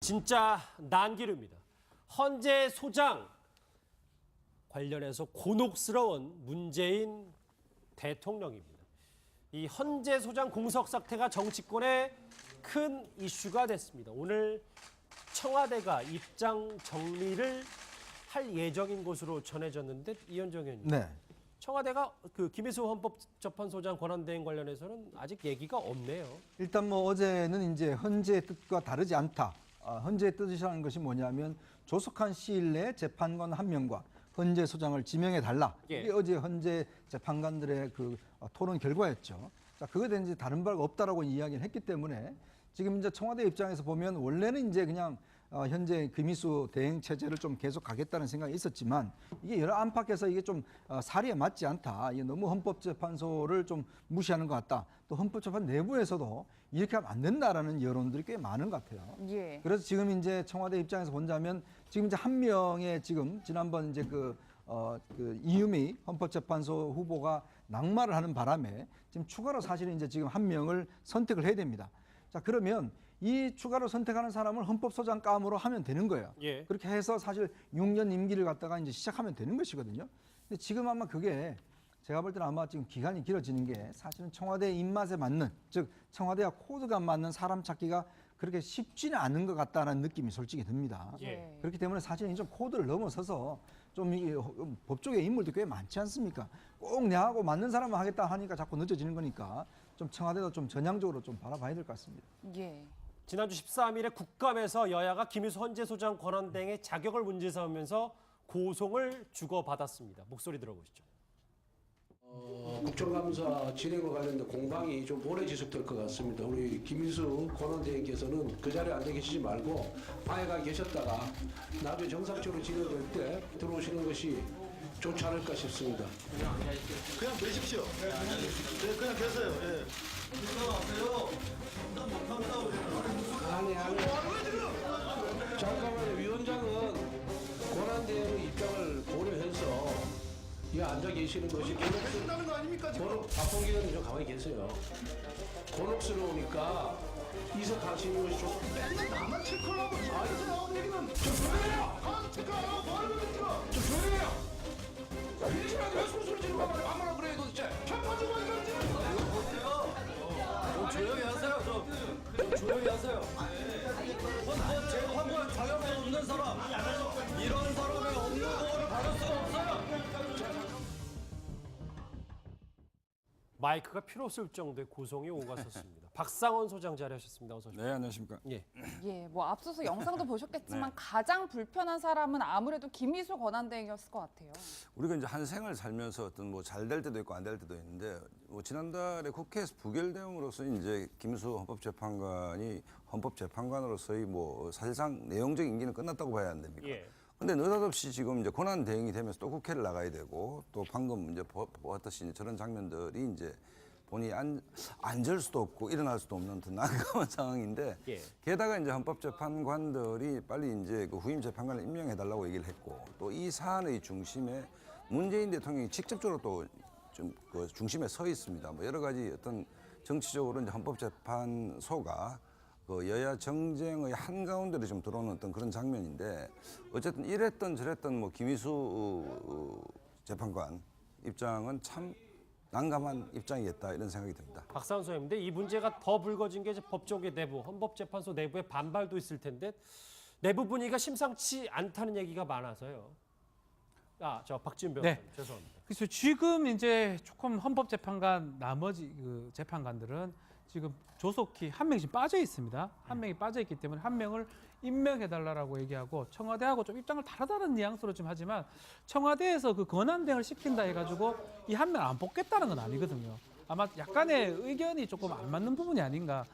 진짜 난기류입니다. 헌재 소장 관련해서 곤혹스러운 문재인 대통령입니다. 이 헌재 소장 공석 사태가 정치권에 큰 이슈가 됐습니다. 오늘 청와대가 입장 정리를 할 예정인 것으로 전해졌는데 이현정 의원님. 네. 청와대가 그 김희수 헌법재판소장 권한대행 관련해서는 아직 얘기가 없네요. 일단 뭐 어제는 이제 헌재의 뜻과 다르지 않다. 헌재의 뜻이라는 것이 뭐냐면 조속한 시일 내에 재판관 1명과 헌재 소장을 지명해 달라. 예. 이게 어제 헌재 재판관들의 그 토론 결과였죠. 자, 그거에 대한 이제 다른 바가 없다라고 이야기를 했기 때문에 지금 이제 청와대 입장에서 보면 원래는 이제 그냥 현재 김희수 대행 체제를 좀 계속 가겠다는 생각이 있었지만 이게 여러 안팎에서 이게 좀 사리에 맞지 않다. 이게 너무 헌법재판소를 좀 무시하는 것 같다. 또 헌법재판 내부에서도 이렇게 하면 안 된다라는 여론들이 꽤 많은 것 같아요. 예. 그래서 지금 이제 청와대 입장에서 본다면 지금 이제 한 명의 지금 지난번 이제 그 이유미 헌법재판소 후보가 낙마를 하는 바람에 지금 추가로 사실은 이제 지금 한 명을 선택을 해야 됩니다. 자, 그러면 이 추가로 선택하는 사람을 헌법소장감으로 하면 되는 거예요. 예. 그렇게 해서 사실 6년 임기를 갖다가 이제 시작하면 되는 것이거든요. 근데 지금 아마 그게 제가 볼 때는 아마 지금 기간이 길어지는 게 사실은 청와대 입맛에 맞는, 즉 청와대와 코드가 맞는 사람 찾기가 그렇게 쉽지는 않은 것 같다는 느낌이 솔직히 듭니다. 예. 그렇기 때문에 사실은 좀 코드를 넘어서서 좀 이 법조계 인물도 꽤 많지 않습니까? 꼭 내하고 맞는 사람만 하겠다 하니까 자꾸 늦어지는 거니까 좀 청와대도 좀 전향적으로 좀 바라봐야 될 것 같습니다. 예. 지난주 13일에 국감에서 여야가 김희수 헌재 소장 권한대행의 자격을 문제 삼으면서 고송을 주고받았습니다. 목소리 들어보시죠. 국정감사 진행과 관련된 공방이 좀 오래 지속될 것 같습니다. 우리 김희수 권한대행께서는 그 자리에 앉아 계시지 말고 방에 가 계셨다가 나중에 정상적으로 진행될 때 들어오시는 것이 좋지 않을까 싶습니다. 그냥 계십시오. 네, 그냥 계세요. 예. 아니. 잠깐만요. 위원장은 권한대행의 입장을 고려해서 이 앉아 계시는 것이 계신다는 거 아닙니까 지금? 박봉기 의원님 좀 가만히 계세요. 곤혹스러우니까 이석하시는 것이 좋습니다. 맨날 나만 체크를 하고 집에서 나온 얘기는 좀 조용해요. 아, 체크하고 뭐 하는 겁니까? 좀 조용해요. 민심한테 왜 소리 지르고 아무나 그래요 도대체. 편파주고 하니까 지금. 좀 조용히 하세요. 좀 조용히 하세요. 재판관 자격이 없는 사람, 이런 사람의 없는 거를 받을 수가 없어요. 마이크가 필요 없을 정도의 고성이 오갔었습니다. 박상원 소장 자리하셨습니다. 어서 오십시오. 네, 안녕하십니까. 예. 예. 뭐 앞서서 영상도 보셨겠지만 네. 가장 불편한 사람은 아무래도 김희수 권한대행이었을 것 같아요. 우리가 이제 한 생을 살면서 어떤 뭐 잘 될 때도 있고 안 될 때도 있는데 뭐 지난달에 국회에서 부결됨으로써 이제 김수 헌법재판관이 헌법재판관으로서의 뭐 사실상 내용적 임기는 끝났다고 봐야 안 됩니까? 예. 근데 느닷없이 지금 이제 권한 대행이 되면서 또 국회를 나가야 되고 또 방금 이제 보았듯이 이제 저런 장면들이 이제 본인이 앉을 수도 없고 일어날 수도 없는 더 난감한 상황인데 예. 게다가 이제 헌법재판관들이 빨리 이제 그 후임 재판관을 임명해 달라고 얘기를 했고 또 이 사안의 중심에 문재인 대통령이 직접적으로 또 좀 그 중심에 서 있습니다. 뭐 여러 가지 어떤 정치적으로 이제 헌법재판소가 그 여야 정쟁의 한가운데로 좀 들어오는 어떤 그런 장면인데 어쨌든 이랬던 저랬던 뭐 김희수 재판관 입장은 참 난감한 입장이겠다 이런 생각이 듭니다. 박상원 소장인데 이 문제가 더 불거진 게 이제 법조계 내부, 헌법재판소 내부의 반발도 있을 텐데 내부 분위기가 심상치 않다는 얘기가 많아서요. 저 박지훈 변호사님 죄송합니다. 그래서 지금 이제 조금 헌법재판관 나머지 그 재판관들은 지금 조속히 한 명이 지금 빠져 있습니다. 한 명이 빠져 있기 때문에 한 명을 임명해달라고 얘기하고 청와대하고 좀 입장을 다르다는 뉘앙스로 좀 하지만 청와대에서 그 권한대행을 시킨다 해가지고 이 한 명 안 뽑겠다는 건 아니거든요. 아마 약간의 의견이 조금 안 맞는 부분이 아닌가.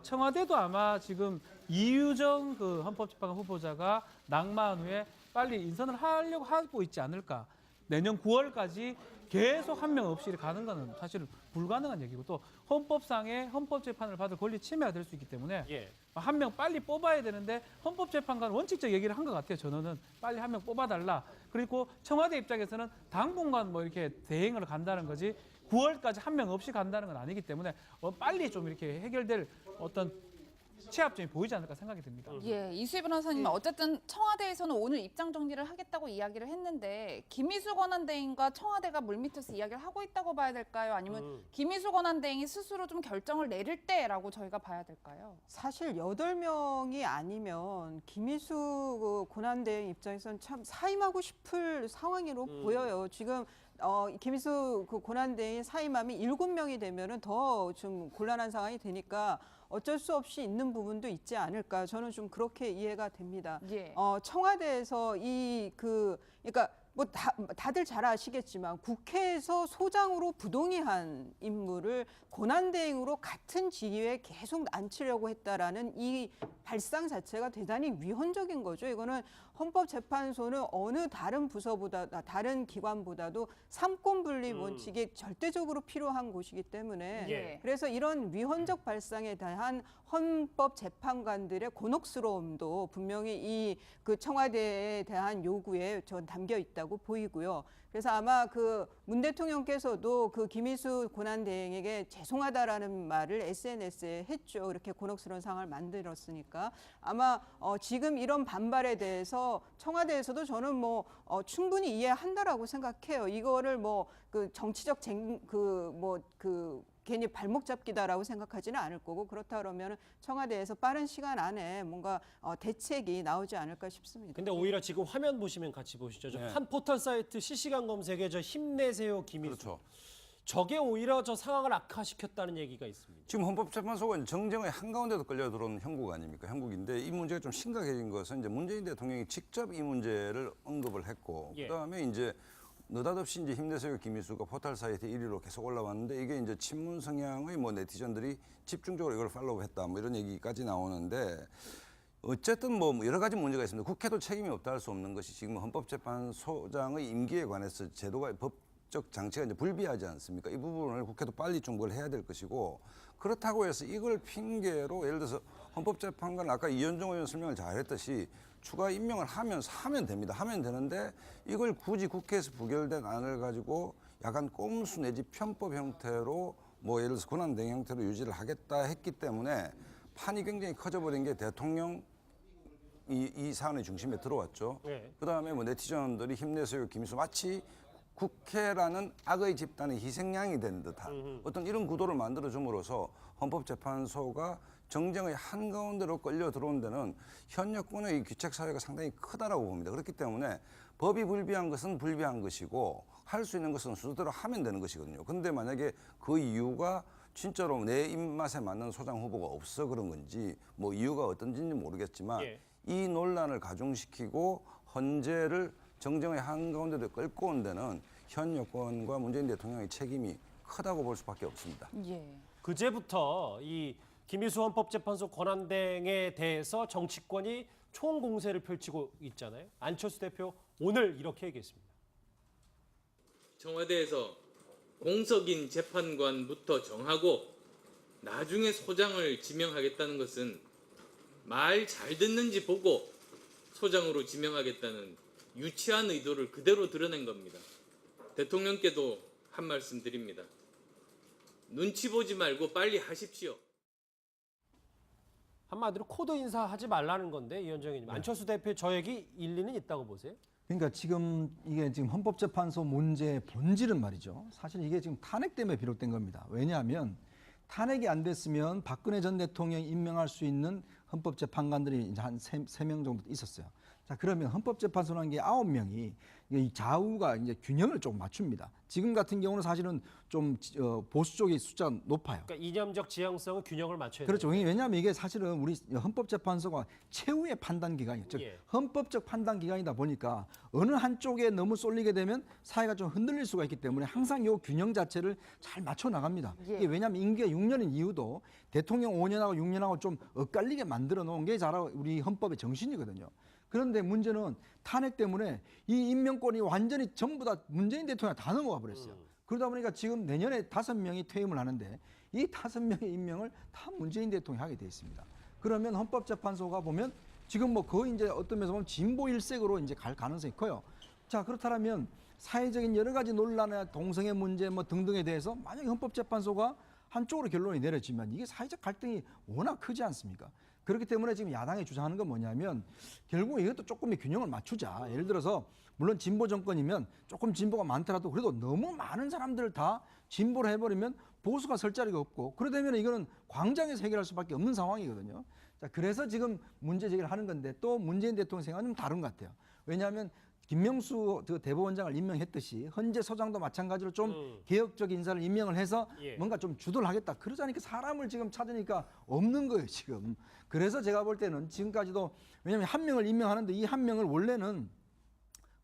청와대도 아마 지금 이유정 그 헌법재판관 후보자가 낙마한 후에 빨리 인선을 하려고 하고 있지 않을까. 내년 9월까지 계속 한 명 없이 가는 것은 사실 불가능한 얘기고 또 헌법상의 헌법재판을 받을 권리 침해가 될 수 있기 때문에 예. 한 명 빨리 뽑아야 되는데 헌법재판관 원칙적 얘기를 한 것 같아요. 저는 빨리 한 명 뽑아달라. 그리고 청와대 입장에서는 당분간 뭐 이렇게 대행을 간다는 거지 9월까지 한 명 없이 간다는 건 아니기 때문에 빨리 좀 이렇게 해결될 어떤 취합점이 보이지 않을까 생각이 듭니다. 예, 이수희 변호사님 어쨌든 청와대에서는 오늘 입장 정리를 하겠다고 이야기를 했는데 김희수 권한대행과 청와대가 물밑에서 이야기를 하고 있다고 봐야 될까요? 아니면 김희수 권한대행이 스스로 좀 결정을 내릴 때라고 저희가 봐야 될까요? 사실 8명이 아니면 김희수 그 권한대행 입장에서는 참 사임하고 싶을 상황으로 보여요. 지금 김희수 그 권한대행이 사임하면 7명이 되면은 더 좀 곤란한 상황이 되니까 어쩔 수 없이 있는 부분도 있지 않을까. 저는 좀 그렇게 이해가 됩니다. 예. 청와대에서 그러니까 뭐 다들 잘 아시겠지만 국회에서 소장으로 부동의한 인물을 권한대행으로 같은 지위에 계속 앉히려고 했다라는 이 발상 자체가 대단히 위헌적인 거죠. 이거는 헌법재판소는 어느 다른 부서보다 다른 기관보다도 삼권 분립 원칙이 절대적으로 필요한 곳이기 때문에 예. 그래서 이런 위헌적 발상에 대한 헌법재판관들의 곤혹스러움도 분명히 이 그 청와대에 대한 요구에 전 담겨 있다고 보이고요. 그래서 아마 그 문 대통령께서도 그 김희수 권한대행에게 죄송하다라는 말을 SNS에 했죠. 이렇게 곤혹스러운 상황을 만들었으니까 아마 지금 이런 반발에 대해서 청와대에서도 저는 뭐 충분히 이해한다라고 생각해요. 이거를 뭐 그 정치적 괜히 발목 잡기다라고 생각하지는 않을 거고 그렇다 그러면 청와대에서 빠른 시간 안에 뭔가 대책이 나오지 않을까 싶습니다. 근데 오히려 지금 화면 보시면 같이 보시죠. 네. 한 포털 사이트 실시간 검색에 저 힘내세요 김희수. 그렇죠. 저게 오히려 저 상황을 악화시켰다는 얘기가 있습니다. 지금 헌법재판소가 정쟁의 한가운데도 끌려 들어온 형국 아닙니까? 형국인데 이 문제가 좀 심각해진 것은 이제 문재인 대통령이 직접 이 문제를 언급을 했고 예. 그다음에 이제 느닷없이 이제 힘내세요 김희수가 포털 사이트 1위로 계속 올라왔는데 이게 이제 친문 성향의 뭐 네티즌들이 집중적으로 이걸 팔로우했다 뭐 이런 얘기까지 나오는데 어쨌든 뭐 여러 가지 문제가 있습니다. 국회도 책임이 없다 할 수 없는 것이 지금 헌법재판소장의 임기에 관해서 제도가 법적 장치가 이제 불비하지 않습니까? 이 부분을 국회도 빨리 좀 뭘 해야 될 것이고 그렇다고 해서 이걸 핑계로 예를 들어서 헌법재판관 아까 이현종 의원 설명을 잘했듯이 추가 임명을 하면 됩니다. 하면 되는데 이걸 굳이 국회에서 부결된 안을 가지고 약간 꼼수 내지 편법 형태로 뭐 예를 들어서 권한대행 형태로 유지를 하겠다 했기 때문에 판이 굉장히 커져버린 게 대통령 이 사안의 중심에 들어왔죠. 네. 그다음에 뭐 네티즌들이 힘내세요 김희수 마치 국회라는 악의 집단의 희생양이 된 듯한 어떤 이런 구도를 만들어줌으로써 헌법재판소가 정쟁의 한가운데로 끌려 들어온 데는 현 여권의 귀책 사회가 상당히 크다라고 봅니다. 그렇기 때문에 법이 불비한 것은 불비한 것이고 할 수 있는 것은 순서대로 하면 되는 것이거든요. 근데 만약에 그 이유가 진짜로 내 입맛에 맞는 소장 후보가 없어 그런 건지 뭐 이유가 어떤지는 모르겠지만 예. 이 논란을 가중시키고 헌재를 정쟁의 한가운데로 끌고 온 데는 현 여권과 문재인 대통령의 책임이 크다고 볼 수밖에 없습니다. 예. 그제부터 이 김희수 헌법재판소 권한대행에 대해서 정치권이 총공세를 펼치고 있잖아요. 안철수 대표 오늘 이렇게 얘기했습니다. 청와대에서 공석인 재판관부터 정하고 나중에 소장을 지명하겠다는 것은 말 잘 듣는지 보고 소장으로 지명하겠다는 유치한 의도를 그대로 드러낸 겁니다. 대통령께도 한 말씀 드립니다. 눈치 보지 말고 빨리 하십시오. 한마디로 코드 인사하지 말라는 건데 이현정 의원님. 안철수 대표의 저 얘기 일리는 있다고 보세요? 그러니까 지금 이게 지금 헌법재판소 문제의 본질은 말이죠. 사실 이게 지금 탄핵 때문에 비롯된 겁니다. 왜냐하면 탄핵이 안 됐으면 박근혜 전 대통령이 임명할 수 있는 헌법재판관들이 이제 한 3명 정도 있었어요. 자, 그러면 헌법재판소라는 게 9명이 이 좌우가 이제 균형을 좀 맞춥니다. 지금 같은 경우는 사실은 좀 보수 쪽의 숫자가 높아요. 그러니까 이념적 지향성은 균형을 맞춰야 그렇죠. 돼요. 왜냐하면 이게 사실은 우리 헌법재판소가 최후의 판단 기관이에요. 즉 예. 헌법적 판단 기관이다 보니까 어느 한쪽에 너무 쏠리게 되면 사회가 좀 흔들릴 수가 있기 때문에 항상 이 균형 자체를 잘 맞춰 나갑니다. 예. 이게 왜냐하면 임기가 6년인 이유도 대통령 5년하고 6년하고 좀 엇갈리게 만들어 놓은 게 잘 우리 헌법의 정신이거든요. 그런데 문제는 탄핵 때문에 이 임명권이 완전히 전부 다 문재인 대통령 다 넘어가 버렸어요. 그러다 보니까 지금 내년에 5명이 퇴임을 하는데 이 5명의 임명을 다 문재인 대통령이 하게 돼 있습니다. 그러면 헌법재판소가 보면 지금 뭐 거의 이제 어떤 면에서 보면 진보 일색으로 이제 갈 가능성이 커요. 자, 그렇다면 사회적인 여러 가지 논란이나 동성애 문제 뭐 등등에 대해서 만약에 헌법재판소가 한쪽으로 결론이 내려지면 이게 사회적 갈등이 워낙 크지 않습니까? 그렇기 때문에 지금 야당이 주장하는 건 뭐냐면 결국 이것도 조금의 균형을 맞추자. 예를 들어서 물론 진보 정권이면 조금 진보가 많더라도 그래도 너무 많은 사람들을 다 진보를 해버리면 보수가 설 자리가 없고 그러다면 이거는 광장에서 해결할 수밖에 없는 상황이거든요. 자, 그래서 지금 문제 제기를 하는 건데 또 문재인 대통령 생각은 좀 다른 것 같아요. 왜냐하면 김명수 대법원장을 임명했듯이 헌재 소장도 마찬가지로 좀 개혁적 인사를 임명을 해서 예. 뭔가 좀 주도를 하겠다. 그러자니까 사람을 지금 찾으니까 없는 거예요, 지금. 그래서 제가 볼 때는 지금까지도 왜냐하면 한 명을 임명하는데 이 한 명을 원래는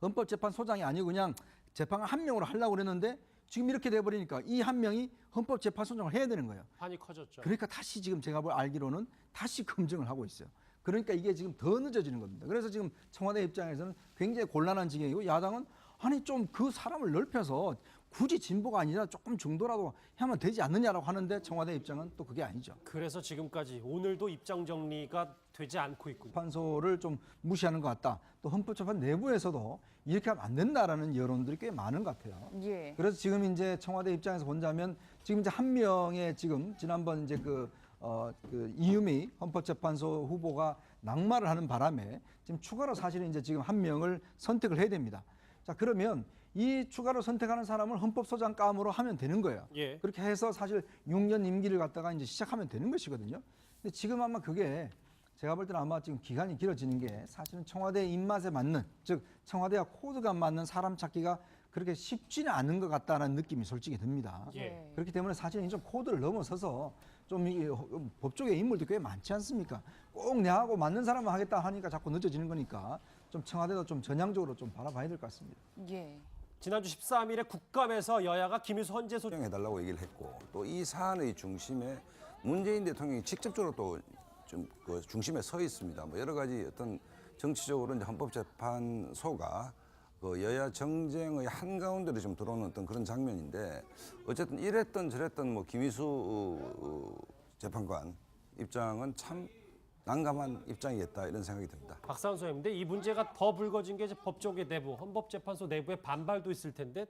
헌법재판소장이 아니고 그냥 재판관 한 명으로 하려고 그랬는데 지금 이렇게 돼버리니까 이 한 명이 헌법재판소장을 해야 되는 거예요. 판이 커졌죠. 그러니까 다시 지금 제가 알기로는 다시 검증을 하고 있어요. 그러니까 이게 지금 더 늦어지는 겁니다. 그래서 지금 청와대 입장에서는 굉장히 곤란한 지경이고 야당은 아니 좀 그 사람을 넓혀서 굳이 진보가 아니라 조금 중도라도 하면 되지 않느냐라고 하는데 청와대 입장은 또 그게 아니죠. 그래서 지금까지 오늘도 입장 정리가 되지 않고 있군요. 판소를 좀 무시하는 것 같다. 또 헌법재판 내부에서도 이렇게 하면 안 된다라는 여론들이 꽤 많은 것 같아요. 예. 그래서 지금 이제 청와대 입장에서 본다면 지금 이제 한 명의 지금 지난번 이제 그 이유미 헌법재판소 후보가 낙마를 하는 바람에 지금 추가로 사실은 이제 지금 한 명을 선택을 해야 됩니다. 자, 그러면 이 추가로 선택하는 사람을 헌법소장감으로 하면 되는 거예요. 예. 그렇게 해서 사실 6년 임기를 갖다가 이제 시작하면 되는 것이거든요. 근데 지금 아마 그게 제가 볼 때는 아마 지금 기간이 길어지는 게 사실은 청와대 입맛에 맞는, 즉 청와대와 코드가 맞는 사람 찾기가 그렇게 쉽지는 않은 것 같다는 느낌이 솔직히 듭니다. 예. 그렇기 때문에 사실은 좀 코드를 넘어서서 좀 이 법조계 인물도 꽤 많지 않습니까? 꼭 내하고 맞는 사람만 하겠다 하니까 자꾸 늦어지는 거니까 좀 청와대도 좀 전향적으로 좀 바라봐야 될 것 같습니다. 예. 지난주 13일에 국감에서 여야가 김희수 헌재 소장 해달라고 얘기를 했고 또 이 사안의 중심에 문재인 대통령이 직접적으로 또 좀 그 중심에 서 있습니다. 뭐 여러 가지 어떤 정치적으로 이제 헌법재판소가 그 여야 정쟁의 한가운데로 좀 들어오는 어떤 그런 장면인데 어쨌든 이랬던 저랬던 뭐 김희수 재판관 입장은 참 난감한 입장이겠다 이런 생각이 듭니다. 박상원 소장인데 이 문제가 더 불거진 게 이제 법조계 내부, 헌법재판소 내부의 반발도 있을 텐데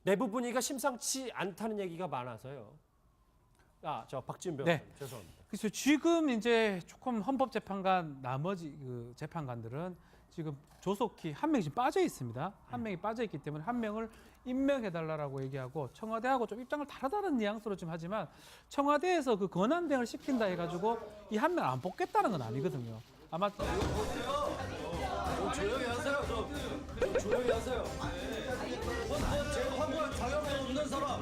내부 분위기가 심상치 않다는 얘기가 많아서요. 저 박지훈 변호사님 죄송합니다. 그래서 지금 이제 조금 헌법재판관 나머지 그 재판관들은 지금 조속히 한 명씩 빠져 있습니다. 한 명이 빠져 있기 때문에 한 명을 임명해달라고 얘기하고 청와대하고 좀 입장을 다르다는 뉘앙스로 좀 하지만 청와대에서 그 권한대행을 시킨다 해가지고 이 한 명 안 뽑겠다는 건 아니거든요. 아마 조용히 하세요. 좀 조용히 하세요. 재판관 자격이 없는 사람,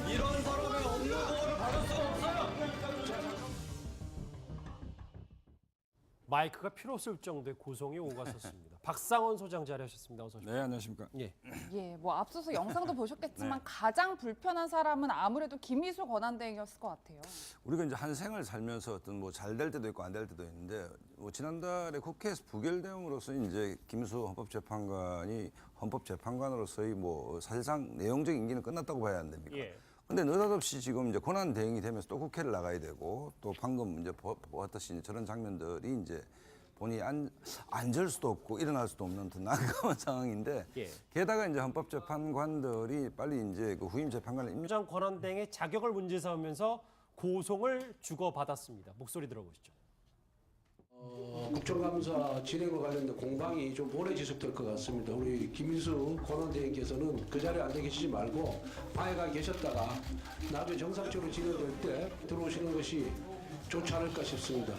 이런 사람의 없는 거를 받을 수가 없어요. 마이크가 필요 없을 정도의 고성이 오갔었습니다. 박상원 소장 자리하셨습니다. 어서 오십시오. 네, 안녕하십니까. 예. 예, 뭐 앞서서 영상도 보셨겠지만 네. 가장 불편한 사람은 아무래도 김희수 권한대행이었을 것 같아요. 우리가 이제 한 생을 살면서 어떤 뭐 잘 될 때도 있고 안 될 때도 있는데 뭐 지난달에 국회에서 부결됨으로써 이제 김수 헌법재판관이 헌법재판관으로서의 뭐 사실상 내용적인 임기는 끝났다고 봐야 안 됩니까? 예. 근데 느닷없이 지금 이제 권한 대행이 되면서 또 국회를 나가야 되고 또 방금 이제 보았듯이 저런 장면들이 이제 본인이 앉을 수도 없고 일어날 수도 없는 더 난감한 상황인데 예. 게다가 이제 헌법재판관들이 빨리 이제 그 후임 재판관을 소장 권한대행의 자격을 문제 삼으면서 고송을 주고받았습니다. 목소리 들어보시죠. 국정감사 진행과 관련된 공방이 좀 오래 지속될 것 같습니다. 우리 김인수 권한대행께서는 그 자리에 앉아 계시지 말고 방해가 계셨다가 나중에 정상적으로 진행될 때 들어오시는 것이 좋지 않을까 싶습니다.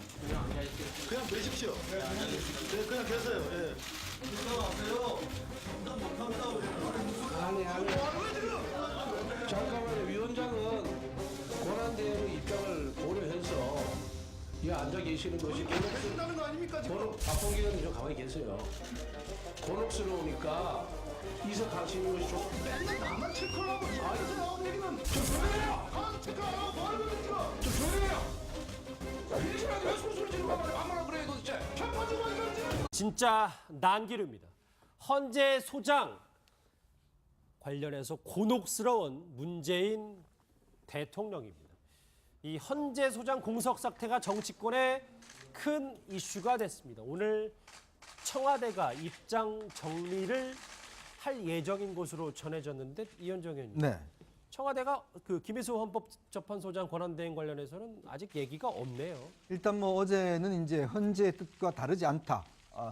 그냥 계십시오. 네, 그냥 계세요. 예. 아니. 잠깐만요. 위원장은 권한대행의 입장을 고려해서 이 앉아 계시는 것이 해준다는 거 아닙니까 지금? 박봉기 의원님 좀 가만히 계세요. 곤혹스러우니까 이석하시는 것이 좀 맨날 나만 체크하고 여기서 나온 얘기는 좀 조용해요. 아, 체크하고 뭐 하는 거지 지금? 좀 조용해요. 이리시라도 왜 소리를 지르고 아무나 그래 도대체. 편파 좀 하지 말지. 진짜 난기류입니다. 헌재 소장 관련해서 곤혹스러운 문재인 대통령입니다. 이 헌재 소장 공석 사태가 정치권의 큰 이슈가 됐습니다. 오늘 청와대가 입장 정리를 할 예정인 것으로 전해졌는데 이현정 의원님. 네. 청와대가 그 김희수 헌법재판소장 권한대행 관련해서는 아직 얘기가 없네요. 일단 뭐 어제는 이제 헌재의 뜻과 다르지 않다.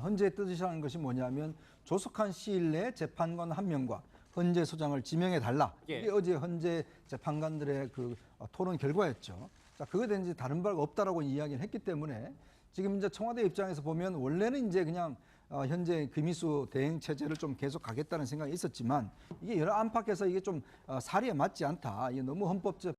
헌재의 뜻이라는 것이 뭐냐면 조속한 시일 내에 재판관 한 명과 헌재 소장을 지명해 달라. 예. 이게 어제 헌재 재판관들의 그 토론 결과였죠. 자, 그거에 대한 이제 다른 바가 없다라고 이야기를 했기 때문에 지금 이제 청와대 입장에서 보면 원래는 이제 그냥 현재 금희수 대행 체제를 좀 계속 가겠다는 생각이 있었지만 이게 여러 안팎에서 이게 좀 사리에 맞지 않다. 이게 너무 헌법적